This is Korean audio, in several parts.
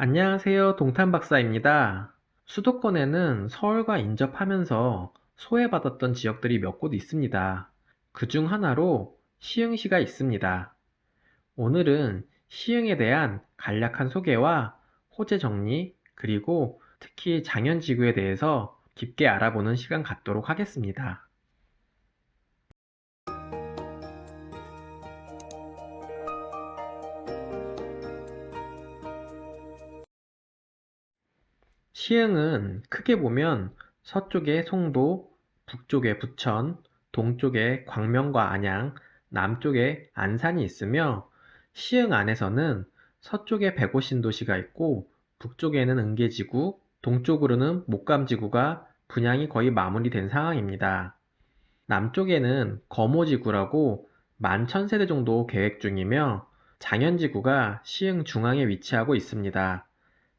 안녕하세요. 동탄박사입니다. 수도권에는 서울과 인접하면서 소외받았던 지역들이 몇 곳 있습니다. 그중 하나로 시흥시가 있습니다. 오늘은 시흥에 대한 간략한 소개와 호재 정리, 그리고 특히 장현지구에 대해서 깊게 알아보는 시간 갖도록 하겠습니다. 시흥은 크게 보면 서쪽에 송도, 북쪽에 부천, 동쪽에 광명과 안양, 남쪽에 안산이 있으며 시흥 안에서는 서쪽에 백오신도시가 있고 북쪽에는 은계지구, 동쪽으로는 목감지구가 분양이 거의 마무리된 상황입니다. 남쪽에는 거모지구라고 11,000세대 정도 계획 중이며 장현지구가 시흥 중앙에 위치하고 있습니다.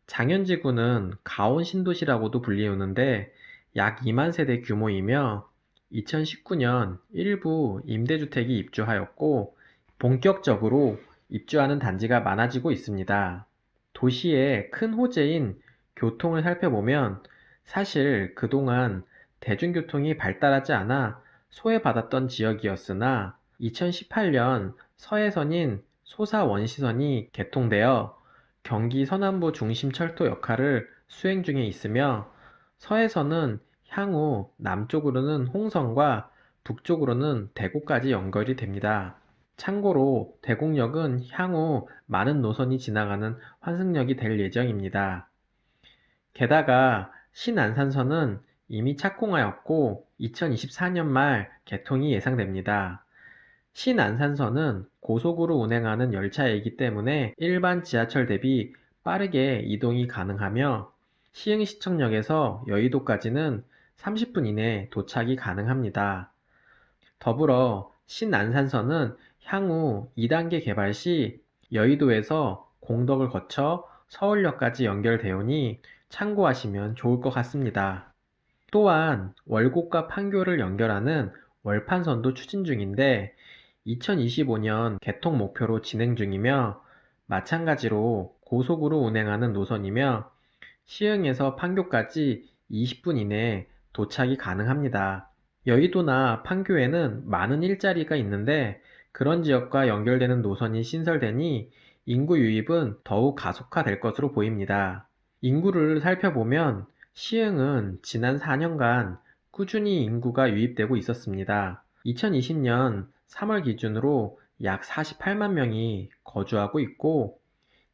장현지구는 가온신도시라고도 불리우는데 약 2만 세대 규모이며 2019년 일부 임대주택이 입주하였고 본격적으로 입주하는 단지가 많아지고 있습니다. 도시의 큰 호재인 교통을 살펴보면 사실 그동안 대중교통이 발달하지 않아 소외받았던 지역이었으나 2018년 서해선인 소사원시선이 개통되어 경기 서남부 중심철도 역할을 수행 중에 있으며 서해선은 향후 남쪽으로는 홍성과 북쪽으로는 대구까지 연결이 됩니다. 참고로 대곡역은 향후 많은 노선이 지나가는 환승역이 될 예정입니다. 게다가 신안산선은 이미 착공하였고 2024년 말 개통이 예상됩니다. 신안산선은 고속으로 운행하는 열차이기 때문에 일반 지하철 대비 빠르게 이동이 가능하며 시흥시청역에서 여의도까지는 30분 이내 도착이 가능합니다. 더불어 신안산선은 향후 2단계 개발 시 여의도에서 공덕을 거쳐 서울역까지 연결되오니 참고하시면 좋을 것 같습니다. 또한 월곡과 판교를 연결하는 월판선도 추진 중인데 2025년 개통 목표로 진행 중이며 마찬가지로 고속으로 운행하는 노선이며 시흥에서 판교까지 20분 이내에 도착이 가능합니다. 여의도나 판교에는 많은 일자리가 있는데 그런 지역과 연결되는 노선이 신설되니 인구 유입은 더욱 가속화될 것으로 보입니다. 인구를 살펴보면 시흥은 지난 4년간 꾸준히 인구가 유입되고 있었습니다. 2020년 3월 기준으로 약 48만 명이 거주하고 있고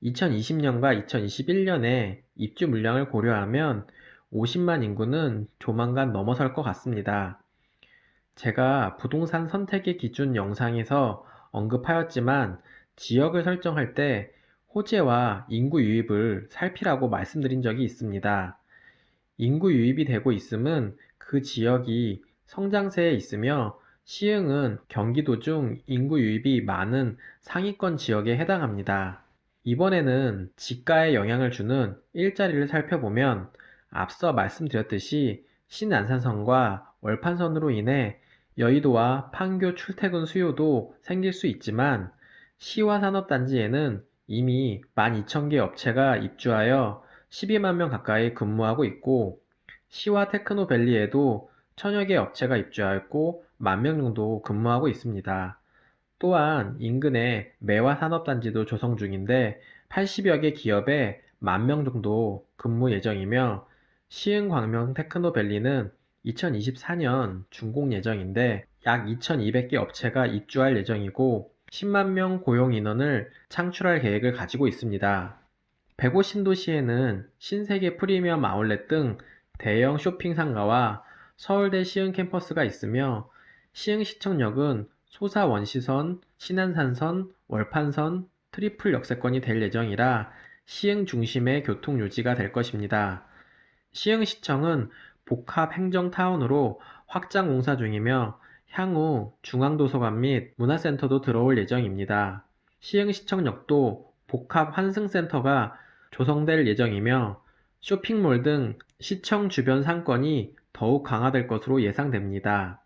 2020년과 2021년에 입주 물량을 고려하면 50만 인구는 조만간 넘어설 것 같습니다. 제가 부동산 선택의 기준 영상에서 언급하였지만 지역을 설정할 때 호재와 인구 유입을 살피라고 말씀드린 적이 있습니다. 인구 유입이 되고 있음은 그 지역이 성장세에 있으며 시흥은 경기도 중 인구 유입이 많은 상위권 지역에 해당합니다. 이번에는 지가에 영향을 주는 일자리를 살펴보면 앞서 말씀드렸듯이 신안산선과 월판선으로 인해 여의도와 판교 출퇴근 수요도 생길 수 있지만 시화산업단지에는 이미 12,000개 업체가 입주하여 12만 명 가까이 근무하고 있고 시와 테크노밸리에도 1,000여 개 업체가 입주하였고 1만 명 정도 근무하고 있습니다. 또한 인근에 매화 산업단지도 조성 중인데 80여 개 기업에 1만 명 정도 근무 예정이며 시흥 광명 테크노밸리는 2024년 준공 예정인데 약 2,200개 업체가 입주할 예정이고 10만 명 고용 인원을 창출할 계획을 가지고 있습니다. 105신도시에는 신세계 프리미엄 아울렛 등 대형 쇼핑 상가와 서울대 시흥 캠퍼스가 있으며 시흥시청역은 소사원시선, 신안산선, 월판선, 트리플 역세권이 될 예정이라 시흥 중심의 교통 요지가 될 것입니다. 시흥시청은 복합 행정타운으로 확장 공사 중이며 향후 중앙도서관 및 문화센터도 들어올 예정입니다. 시흥시청역도 복합 환승센터가 조성될 예정이며 쇼핑몰 등 시청 주변 상권이 더욱 강화될 것으로 예상됩니다.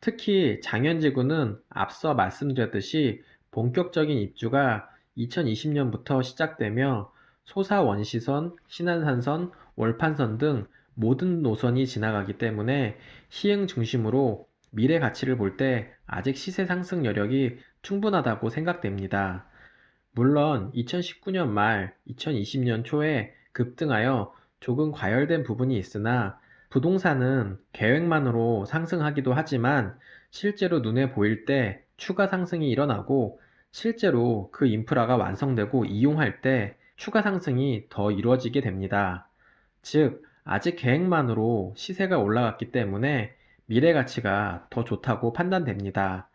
특히 장현지구는 앞서 말씀드렸듯이 본격적인 입주가 2020년부터 시작되며 소사원시선, 신안산선, 월판선 등 모든 노선이 지나가기 때문에 시흥 중심으로 미래 가치를 볼 때 아직 시세 상승 여력이 충분하다고 생각됩니다. 물론 2019년 말 2020년 초에 급등하여 조금 과열된 부분이 있으나 부동산은 계획만으로 상승하기도 하지만 실제로 눈에 보일 때 추가 상승이 일어나고 실제로 그 인프라가 완성되고 이용할 때 추가 상승이 더 이루어지게 됩니다. 즉, 아직 계획만으로 시세가 올라갔기 때문에 미래 가치가 더 좋다고 판단됩니다.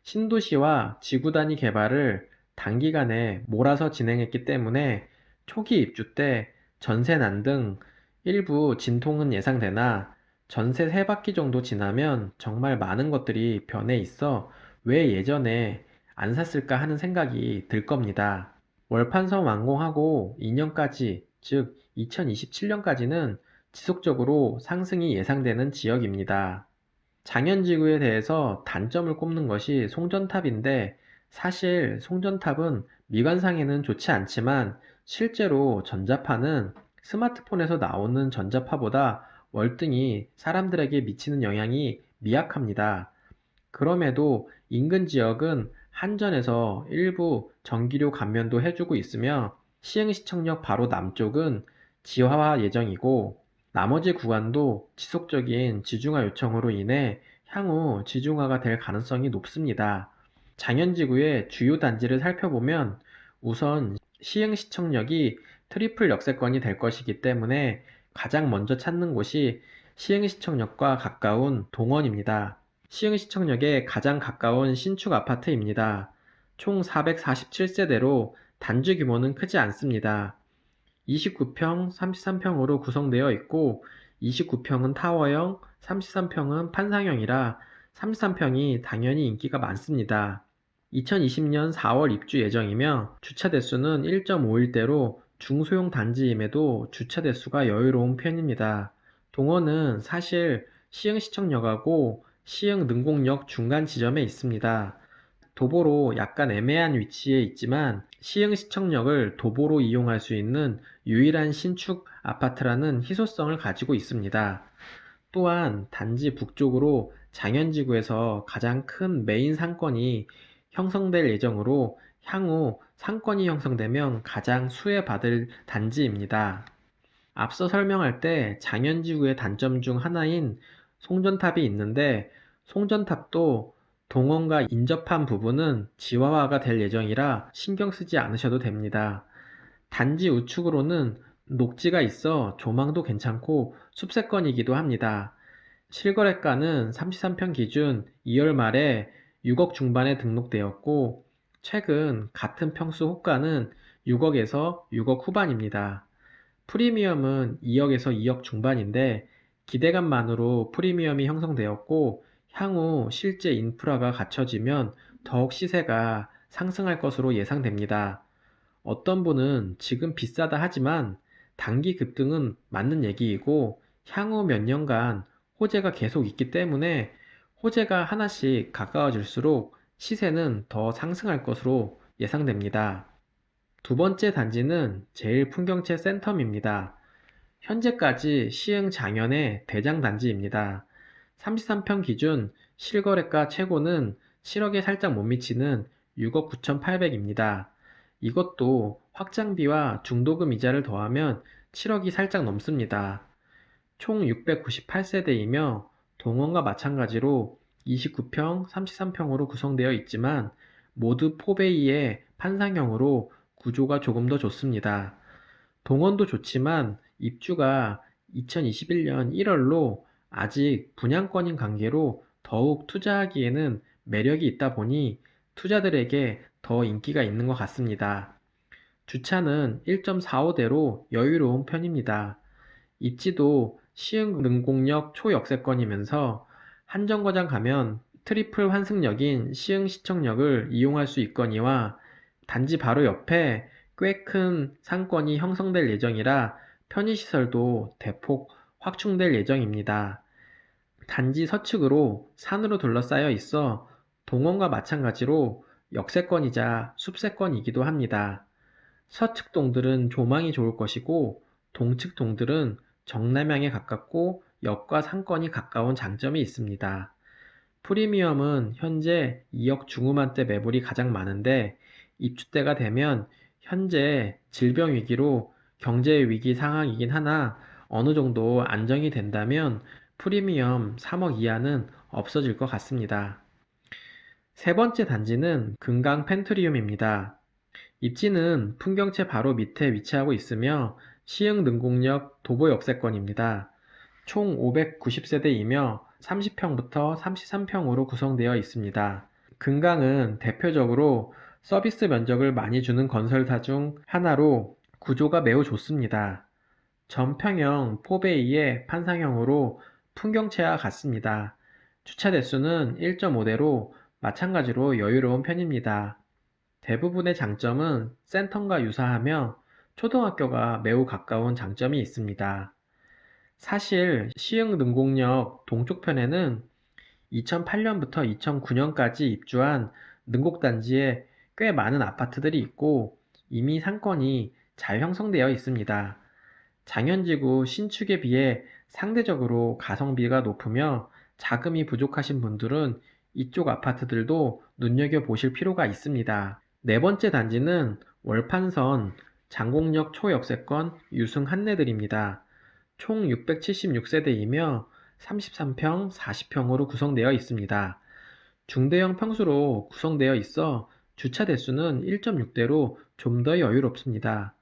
신도시와 지구 단위 개발을 단기간에 몰아서 진행했기 때문에 초기 입주 때 전세난 등 일부 진통은 예상되나 전세 3바퀴 정도 지나면 정말 많은 것들이 변해 있어 왜 예전에 안 샀을까 하는 생각이 들 겁니다. 월판선 완공하고 2년까지, 즉 2027년까지는 지속적으로 상승이 예상되는 지역입니다. 장현지구에 대해서 단점을 꼽는 것이 송전탑인데 사실 송전탑은 미관상에는 좋지 않지만 실제로 전자파는 스마트폰에서 나오는 전자파보다 월등히 사람들에게 미치는 영향이 미약합니다. 그럼에도 인근 지역은 한전에서 일부 전기료 감면도 해주고 있으며 시흥시청역 바로 남쪽은 지하화 예정이고 나머지 구간도 지속적인 지중화 요청으로 인해 향후 지중화가 될 가능성이 높습니다. 장현지구의 주요 단지를 살펴보면 우선 시흥시청역이 트리플 역세권이 될 것이기 때문에 가장 먼저 찾는 곳이 시흥시청역과 가까운 동원입니다. 시흥시청역에 가장 가까운 신축 아파트입니다. 총 447세대로 단지 규모는 크지 않습니다. 29평, 33평으로 구성되어 있고 29평은 타워형, 33평은 판상형이라 33평이 당연히 인기가 많습니다. 2020년 4월 입주 예정이며 주차 대수는 1.5일대로 중소형 단지임에도 주차 대수가 여유로운 편입니다. 동원은 사실 시흥시청역하고 시흥능곡역 중간 지점에 있습니다. 도보로 약간 애매한 위치에 있지만 시흥시청역을 도보로 이용할 수 있는 유일한 신축 아파트라는 희소성을 가지고 있습니다. 또한 단지 북쪽으로 장현지구에서 가장 큰 메인 상권이 형성될 예정으로 향후 상권이 형성되면 가장 수혜받을 단지입니다. 앞서 설명할 때 장현지구의 단점 중 하나인 송전탑이 있는데 송전탑도 동원과 인접한 부분은 지하화가 될 예정이라 신경 쓰지 않으셔도 됩니다. 단지 우측으로는 녹지가 있어 조망도 괜찮고 숲세권이기도 합니다. 실거래가는 33평 기준 2월 말에 6억 중반에 등록되었고 최근 같은 평수 호가는 6억에서 6억 후반입니다. 프리미엄은 2억에서 2억 중반인데 기대감만으로 프리미엄이 형성되었고 향후 실제 인프라가 갖춰지면 더욱 시세가 상승할 것으로 예상됩니다. 어떤 분은 지금 비싸다 하지만 단기 급등은 맞는 얘기이고 향후 몇 년간 호재가 계속 있기 때문에 호재가 하나씩 가까워질수록 시세는 더 상승할 것으로 예상됩니다. 두 번째 단지는 제일풍경채 센텀입니다. 현재까지 시흥 장현의 대장 단지입니다. 33평 기준 실거래가 최고는 7억에 살짝 못 미치는 6억 9,800입니다. 이것도 확장비와 중도금 이자를 더하면 7억이 살짝 넘습니다. 총 698세대이며 동원과 마찬가지로 29평, 33평으로 구성되어 있지만 모두 포베이의 판상형으로 구조가 조금 더 좋습니다. 동원도 좋지만 입주가 2021년 1월로 아직 분양권인 관계로 더욱 투자하기에는 매력이 있다 보니 투자들에게 더 인기가 있는 것 같습니다. 주차는 1.45대로 여유로운 편입니다. 입지도 시흥능곡역 초역세권이면서 한정거장 가면 트리플 환승역인 시흥시청역을 이용할 수 있거니와 단지 바로 옆에 꽤 큰 상권이 형성될 예정이라 편의시설도 대폭 확충될 예정입니다. 단지 서측으로 산으로 둘러싸여 있어 동원과 마찬가지로 역세권이자 숲세권이기도 합니다. 서측 동들은 조망이 좋을 것이고 동측 동들은 정남향에 가깝고 역과 상권이 가까운 장점이 있습니다. 프리미엄은 현재 2억 중후반대 매물이 가장 많은데 입주때가 되면 현재 질병 위기로 경제 위기 상황이긴 하나 어느 정도 안정이 된다면 프리미엄 3억 이하는 없어질 것 같습니다. 세 번째 단지는 금강 펜트리움입니다. 입지는 풍경채 바로 밑에 위치하고 있으며 시흥 능곡역 도보 역세권입니다. 총 590세대이며 30평부터 33평으로 구성되어 있습니다. 금강은 대표적으로 서비스 면적을 많이 주는 건설사 중 하나로 구조가 매우 좋습니다. 전평형 포베이의 판상형으로 풍경채와 같습니다. 주차 대수는 1.5대로 마찬가지로 여유로운 편입니다. 대부분의 장점은 센텀과 유사하며 초등학교가 매우 가까운 장점이 있습니다. 사실 시흥 능곡역 동쪽편에는 2008년부터 2009년까지 입주한 능곡단지에 꽤 많은 아파트들이 있고 이미 상권이 잘 형성되어 있습니다. 장현지구 신축에 비해 상대적으로 가성비가 높으며 자금이 부족하신 분들은 이쪽 아파트들도 눈여겨보실 필요가 있습니다. 네 번째 단지는 월판선 장곡역 초역세권 유승 한내들입니다. 총 676세대이며 33평, 40평으로 구성되어 있습니다. 중대형 평수로 구성되어 있어 주차 대수는 1.6대로 좀 더 여유롭습니다.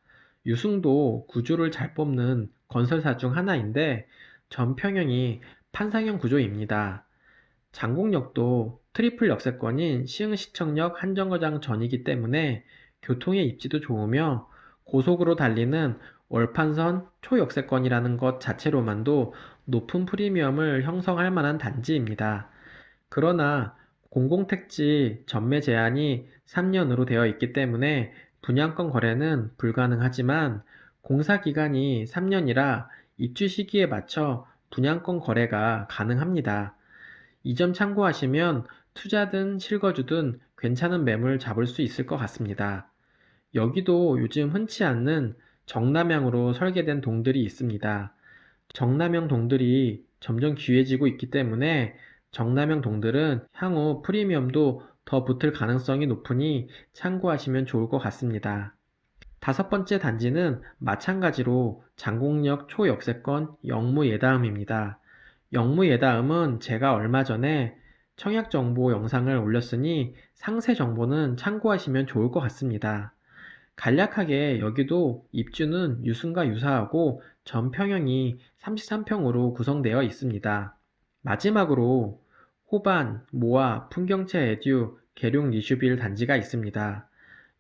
유승도 구조를 잘 뽑는 건설사 중 하나인데 전평형이 판상형 구조입니다. 장곡역도 트리플 역세권인 시흥시청역 한정거장 전이기 때문에 교통의 입지도 좋으며 고속으로 달리는 월판선 초역세권이라는 것 자체로만도 높은 프리미엄을 형성할 만한 단지입니다. 그러나 공공택지 전매 제한이 3년으로 되어 있기 때문에 분양권 거래는 불가능하지만 공사 기간이 3년이라 입주 시기에 맞춰 분양권 거래가 가능합니다. 이 점 참고하시면 투자든 실거주든 괜찮은 매물 잡을 수 있을 것 같습니다. 여기도 요즘 흔치 않는 정남향으로 설계된 동들이 있습니다. 정남형 동들이 점점 귀해지고 있기 때문에 정남형 동들은 향후 프리미엄도 더 붙을 가능성이 높으니 참고하시면 좋을 것 같습니다. 다섯 번째 단지는 마찬가지로 장곡역 초역세권 영무예다음입니다. 영무예다음은 제가 얼마 전에 청약정보 영상을 올렸으니 상세 정보는 참고하시면 좋을 것 같습니다. 간략하게 여기도 입주는 유승과 유사하고 전평형이 33평으로 구성되어 있습니다. 마지막으로 호반, 모아, 풍경채 에듀, 계룡 리슈빌 단지가 있습니다.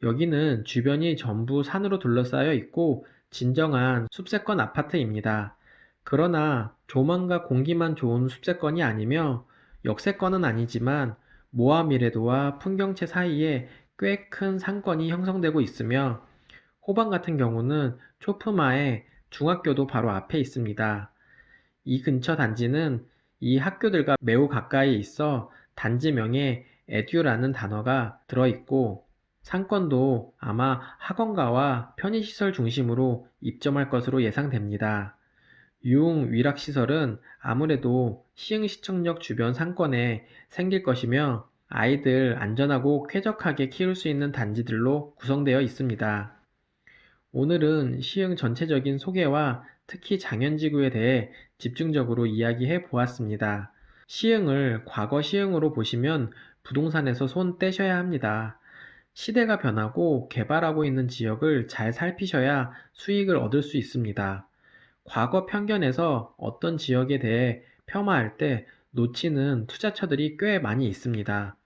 여기는 주변이 전부 산으로 둘러싸여 있고 진정한 숲세권 아파트입니다. 그러나 조망과 공기만 좋은 숲세권이 아니며 역세권은 아니지만 모아 미래도와 풍경채 사이에 꽤 큰 상권이 형성되고 있으며 호반 같은 경우는 초품화에 중학교도 바로 앞에 있습니다. 이 근처 단지는 이 학교들과 매우 가까이 있어 단지명에 에듀라는 단어가 들어있고 상권도 아마 학원가와 편의시설 중심으로 입점할 것으로 예상됩니다. 유흥 위락시설은 아무래도 시흥시청역 주변 상권에 생길 것이며 아이들 안전하고 쾌적하게 키울 수 있는 단지들로 구성되어 있습니다. 오늘은 시흥 전체적인 소개와 특히 장현지구에 대해 집중적으로 이야기해 보았습니다. 시흥을 과거 시흥으로 보시면 부동산에서 손 떼셔야 합니다. 시대가 변하고 개발하고 있는 지역을 잘 살피셔야 수익을 얻을 수 있습니다. 과거 편견에서 어떤 지역에 대해 폄하할 때 놓치는 투자처들이 꽤 많이 있습니다.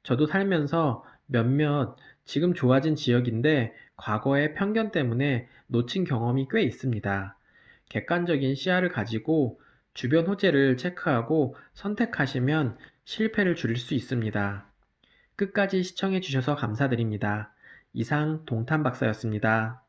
저도 살면서 몇몇 지금 좋아진 지역인데 과거의 편견 때문에 놓친 경험이 꽤 있습니다. 객관적인 시야를 가지고 주변 호재를 체크하고 선택하시면 실패를 줄일 수 있습니다. 끝까지 시청해 주셔서 감사드립니다. 이상 동탄 박사였습니다.